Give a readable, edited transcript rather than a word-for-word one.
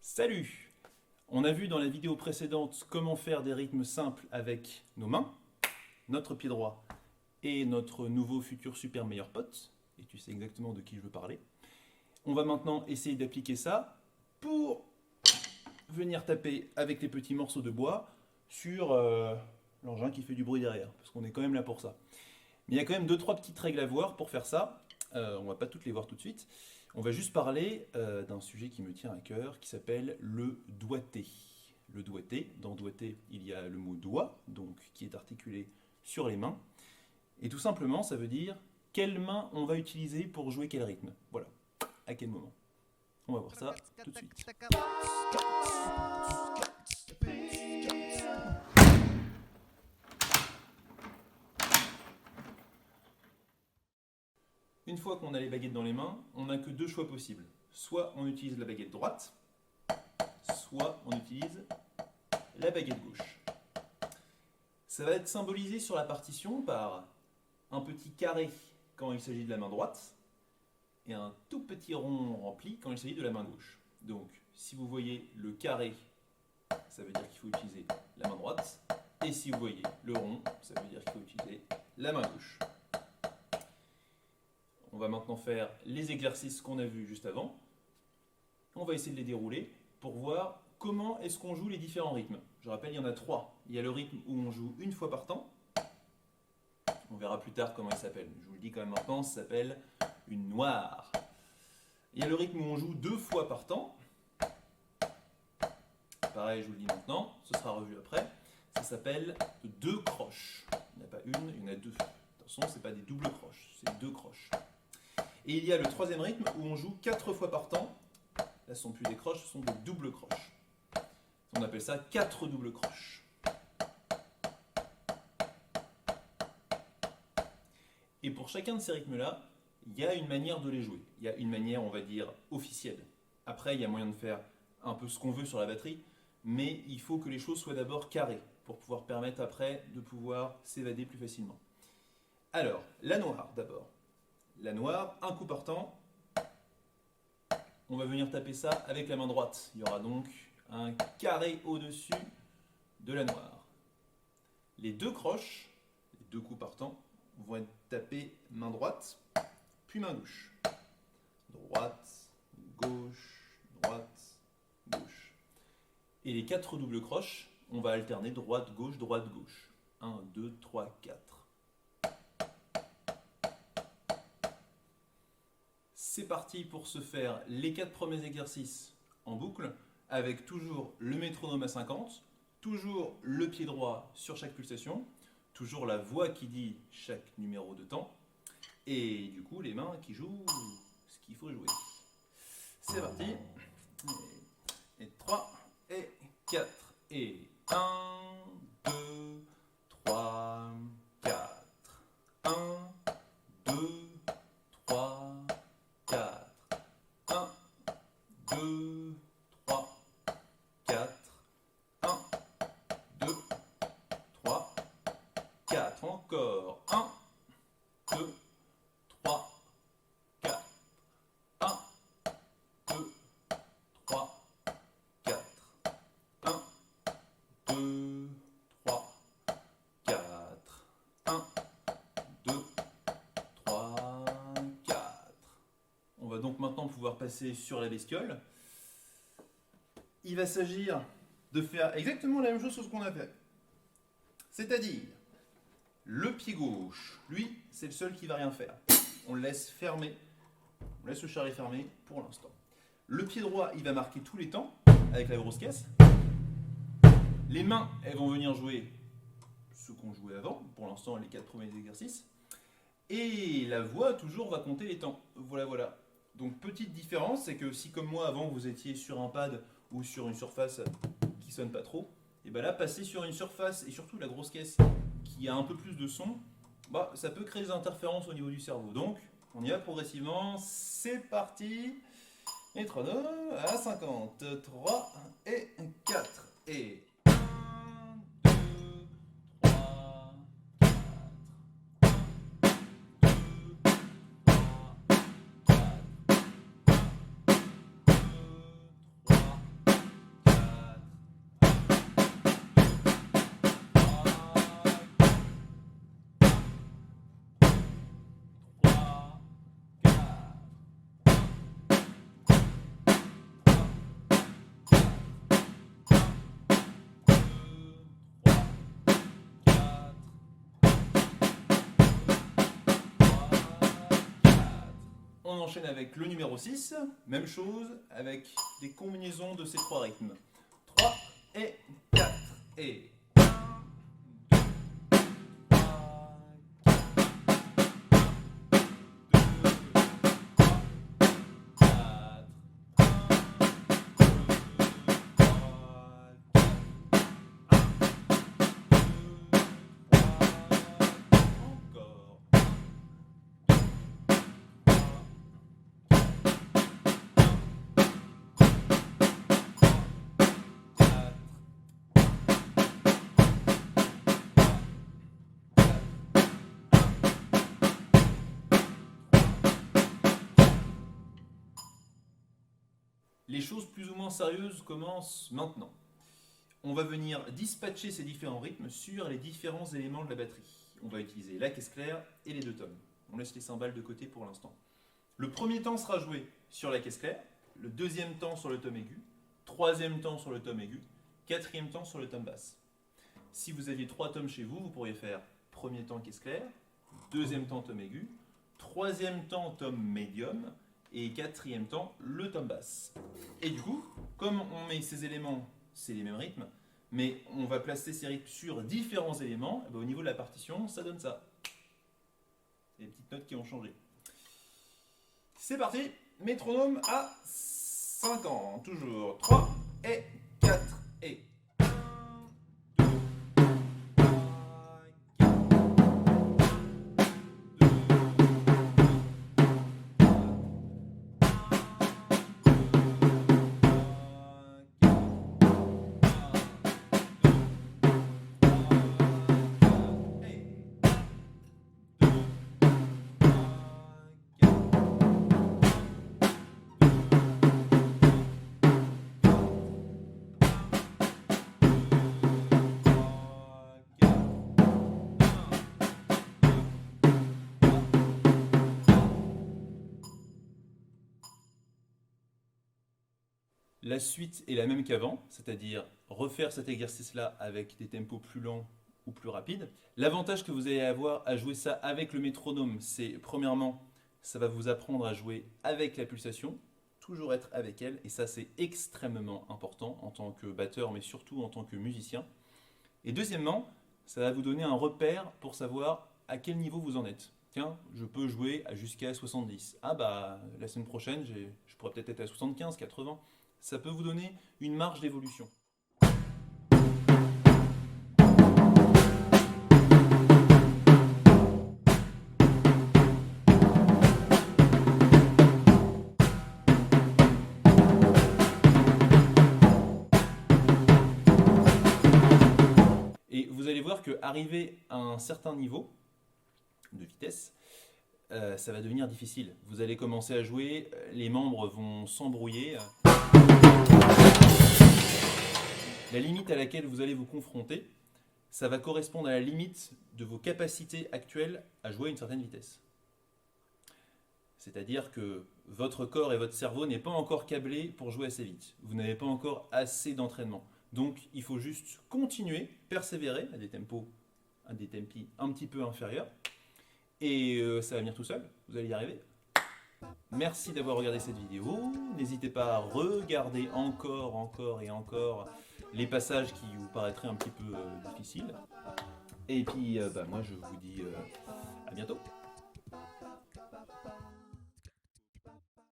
Salut! On a vu dans la vidéo précédente comment faire des rythmes simples avec nos mains, notre pied droit et notre nouveau futur super meilleur pote, et tu sais exactement de qui je veux parler. On va maintenant essayer d'appliquer ça pour venir taper avec les petits morceaux de bois sur l'engin qui fait du bruit derrière, parce qu'on est quand même là pour ça. Mais il y a quand même 2-3 petites règles à voir pour faire ça. On va pas toutes les voir tout de suite. On va juste parler d'un sujet qui me tient à cœur, qui s'appelle le doigté. Le doigté, dans doigté, il y a le mot doigt, donc qui est articulé sur les mains. Et tout simplement, ça veut dire quelle main on va utiliser pour jouer quel rythme. Voilà, à quel moment. On va voir ça tout de suite. Une fois qu'on a les baguettes dans les mains, on n'a que deux choix possibles. Soit on utilise la baguette droite, soit on utilise la baguette gauche. Ça va être symbolisé sur la partition par un petit carré quand il s'agit de la main droite et un tout petit rond rempli quand il s'agit de la main gauche. Donc, si vous voyez le carré, ça veut dire qu'il faut utiliser la main droite. Et si vous voyez le rond, ça veut dire qu'il faut utiliser la main gauche. On va maintenant faire les exercices qu'on a vus juste avant. On va essayer de les dérouler pour voir comment est-ce qu'on joue les différents rythmes. Je rappelle, il y en a trois. Il y a le rythme où on joue une fois par temps. On verra plus tard comment il s'appelle. Je vous le dis quand même maintenant, ça s'appelle une noire. Il y a le rythme où on joue deux fois par temps. Pareil, je vous le dis maintenant, ce sera revu après. Ça s'appelle deux croches. Il n'y en a pas une, il y en a deux. Attention, ce n'est pas des doubles croches, c'est deux croches. Et il y a le troisième rythme où on joue 4 fois par temps. Là, ce ne sont plus des croches, ce sont des doubles croches. On appelle ça 4 doubles croches. Et pour chacun de ces rythmes-là, il y a une manière de les jouer. Il y a une manière, on va dire, officielle. Après, il y a moyen de faire un peu ce qu'on veut sur la batterie, mais il faut que les choses soient d'abord carrées pour pouvoir permettre après de pouvoir s'évader plus facilement. Alors, la noire d'abord. La noire, un coup par temps, on va venir taper ça avec la main droite. Il y aura donc un carré au-dessus de la noire. Les deux croches, les deux coups par temps, vont être tapés main droite, puis main gauche. Droite, gauche, droite, gauche. Et les 4 doubles croches, on va alterner droite, gauche, droite, gauche. 1, 2, 3, 4. C'est parti pour se faire les 4 premiers exercices en boucle, avec toujours le métronome à 50, toujours le pied droit sur chaque pulsation, toujours la voix qui dit chaque numéro de temps, et du coup les mains qui jouent ce qu'il faut jouer. C'est parti. Et 3, et 4, et 1, 2, 3, 4. 1, 2, 3, 4. 1, 2, 3, 4. 1, 2, 3, 4. Encore. 1, 2, 3, 4. 1, 2, 3, 4. 1, 2, 3, 4. 1, 2, 3, 4. On va donc maintenant pouvoir passer sur la bestiole. Il va s'agir de faire exactement la même chose que ce qu'on a fait. C'est-à-dire, le pied gauche, lui, c'est le seul qui va rien faire. On le laisse fermer, on laisse le charlet fermé pour l'instant. Le pied droit, il va marquer tous les temps avec la grosse caisse. Les mains, elles vont venir jouer ce qu'on jouait avant, pour l'instant les 4 premiers exercices. Et la voix, toujours, va compter les temps. Voilà, voilà. Donc, petite différence, c'est que si comme moi, avant, vous étiez sur un pad ou sur une surface qui sonne pas trop, et bien là, passer sur une surface, et surtout la grosse caisse, qui a un peu plus de son, bah, ça peut créer des interférences au niveau du cerveau. Donc, on y va progressivement. C'est parti. Métronome à 50. 3 et 4. Et 1, 2, 3, 4. 1, 2, 3, 4. On enchaîne avec le numéro 6, même chose avec des combinaisons de ces 3 rythmes. 3 et 4 et 1, 2, 3, Les choses plus ou moins sérieuses commencent maintenant. On va venir dispatcher ces différents rythmes sur les différents éléments de la batterie. On va utiliser la caisse claire et les 2 tomes. On laisse les cymbales de côté pour l'instant. Le premier temps sera joué sur la caisse claire, le deuxième temps sur le tome aigu, troisième temps sur le tome aigu, quatrième temps sur le tome basse. Si vous aviez 3 tomes chez vous, vous pourriez faire premier temps caisse claire, deuxième temps tome aigu, troisième temps tome médium, et quatrième temps, le tome basse. Et du coup, comme on met ces éléments, c'est les mêmes rythmes, mais on va placer ces rythmes sur différents éléments, et bien au niveau de la partition, ça donne ça. Les petites notes qui ont changé. C'est parti, métronome à 50, toujours 3 et 4 et 1, 2, 3, 4, 2, La suite est la même qu'avant, c'est-à-dire refaire cet exercice-là avec des tempos plus lents ou plus rapides. L'avantage que vous allez avoir à jouer ça avec le métronome, c'est premièrement, ça va vous apprendre à jouer avec la pulsation, toujours être avec elle, et ça c'est extrêmement important en tant que batteur, mais surtout en tant que musicien. Et deuxièmement, ça va vous donner un repère pour savoir à quel niveau vous en êtes. Tiens, je peux jouer jusqu'à 70. Ah bah, la semaine prochaine, je pourrais peut-être être à 75, 80. Ça peut vous donner une marge d'évolution. Et vous allez voir qu'arriver à un certain niveau de vitesse, ça va devenir difficile. Vous allez commencer à jouer, les membres vont s'embrouiller. La limite à laquelle vous allez vous confronter, ça va correspondre à la limite de vos capacités actuelles à jouer à une certaine vitesse. C'est-à-dire que votre corps et votre cerveau n'est pas encore câblé pour jouer assez vite. Vous n'avez pas encore assez d'entraînement. Donc il faut juste continuer, persévérer à des tempi un petit peu inférieurs. Et ça va venir tout seul, vous allez y arriver. Merci d'avoir regardé cette vidéo. N'hésitez pas à regarder encore et encore les passages qui vous paraîtraient un petit peu difficiles. Et puis moi je vous dis à bientôt.